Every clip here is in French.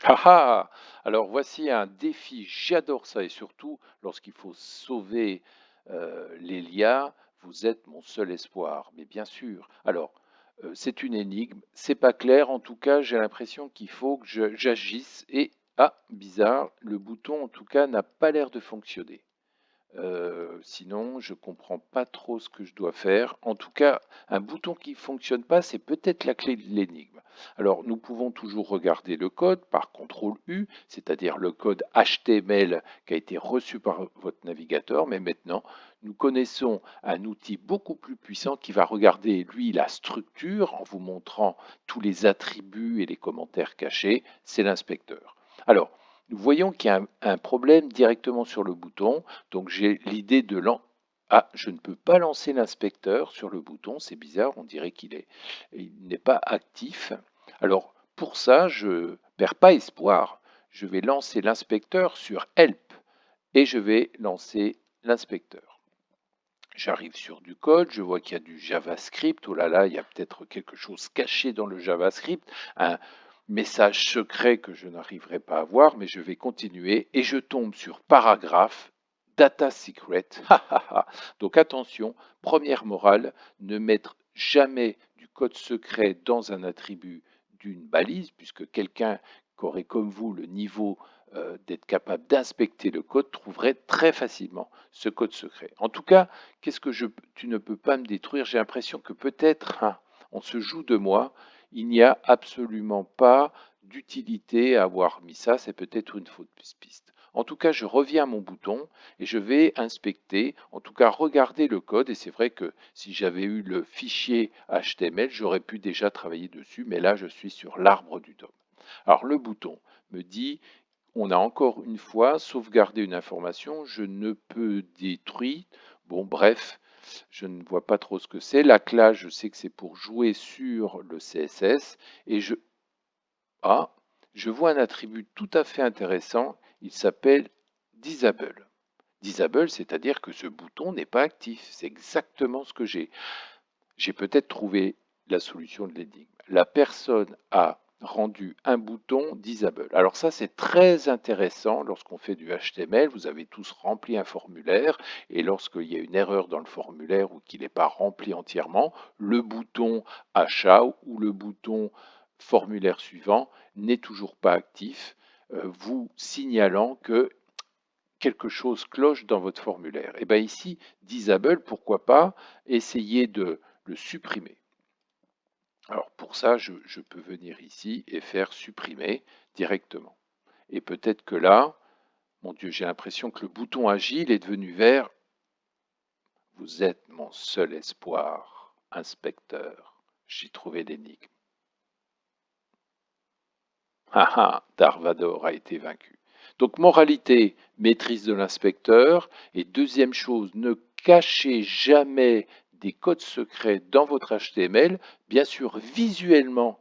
Ah ah! Alors voici un défi, j'adore ça et surtout lorsqu'il faut sauver, l'Elia, vous êtes mon seul espoir. Mais bien sûr, alors, c'est une énigme, c'est pas clair, en tout cas, j'ai l'impression qu'il faut que je j'agisse et ah, bizarre, le bouton en tout cas n'a pas l'air de fonctionner. Sinon, je comprends pas trop ce que je dois faire. En tout cas, un bouton qui ne fonctionne pas, c'est peut-être la clé de l'énigme. Alors, nous pouvons toujours regarder le code par contrôle U, c'est-à-dire le code HTML qui a été reçu par votre navigateur, mais maintenant, nous connaissons un outil beaucoup plus puissant qui va regarder, lui, la structure en vous montrant tous les attributs et les commentaires cachés, c'est l'inspecteur. Alors, nous voyons qu'il y a un problème directement sur le bouton. Donc j'ai l'idée de Ah, je ne peux pas lancer l'inspecteur sur le bouton, c'est bizarre, on dirait il n'est pas actif. Alors pour ça, je ne perds pas espoir. Je vais lancer l'inspecteur sur Help et je vais lancer l'inspecteur. J'arrive sur du code, je vois qu'il y a du JavaScript. Oh là là, il y a peut-être quelque chose caché dans le JavaScript, un message secret que je n'arriverai pas à voir, mais je vais continuer et je tombe sur paragraphe, data secret. Donc attention, première morale, ne mettre jamais du code secret dans un attribut d'une balise, puisque quelqu'un qui aurait comme vous le niveau d'être capable d'inspecter le code trouverait très facilement ce code secret. En tout cas, tu ne peux pas me détruire. J'ai l'impression que peut-être on se joue de moi. Il n'y a absolument pas d'utilité à avoir mis ça. C'est peut-être une fausse piste. En tout cas, je reviens à mon bouton et je vais inspecter, en tout cas regarder le code. Et c'est vrai que si j'avais eu le fichier HTML, j'aurais pu déjà travailler dessus. Mais là, je suis sur l'arbre du DOM. Alors le bouton me dit, on a encore une fois sauvegardé une information, je ne peux détruire. Bon, bref, je ne vois pas trop ce que c'est. La classe, je sais que c'est pour jouer sur le CSS. Et ah, je vois un attribut tout à fait intéressant. Il s'appelle Disable. Disable, c'est-à-dire que ce bouton n'est pas actif. C'est exactement ce que j'ai. J'ai peut-être trouvé la solution de l'énigme. La personne a rendu un bouton disable. Alors ça, c'est très intéressant lorsqu'on fait du HTML. Vous avez tous rempli un formulaire et lorsqu'il y a une erreur dans le formulaire ou qu'il n'est pas rempli entièrement, le bouton achat ou le bouton formulaire suivant n'est toujours pas actif, vous signalant que quelque chose cloche dans votre formulaire. Et bien ici, disable, pourquoi pas essayer de le supprimer. Alors pour ça, je peux venir ici et faire supprimer directement. Et peut-être que là, mon Dieu, j'ai l'impression que le bouton agile est devenu vert. Vous êtes mon seul espoir, inspecteur. J'ai trouvé l'énigme. Ah ah, Darvador a été vaincu. Donc moralité, maîtrise de l'inspecteur. Et deuxième chose, ne cachez jamais des codes secrets dans votre HTML. Bien sûr, visuellement,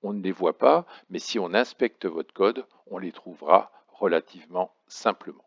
on ne les voit pas, mais si on inspecte votre code, on les trouvera relativement simplement.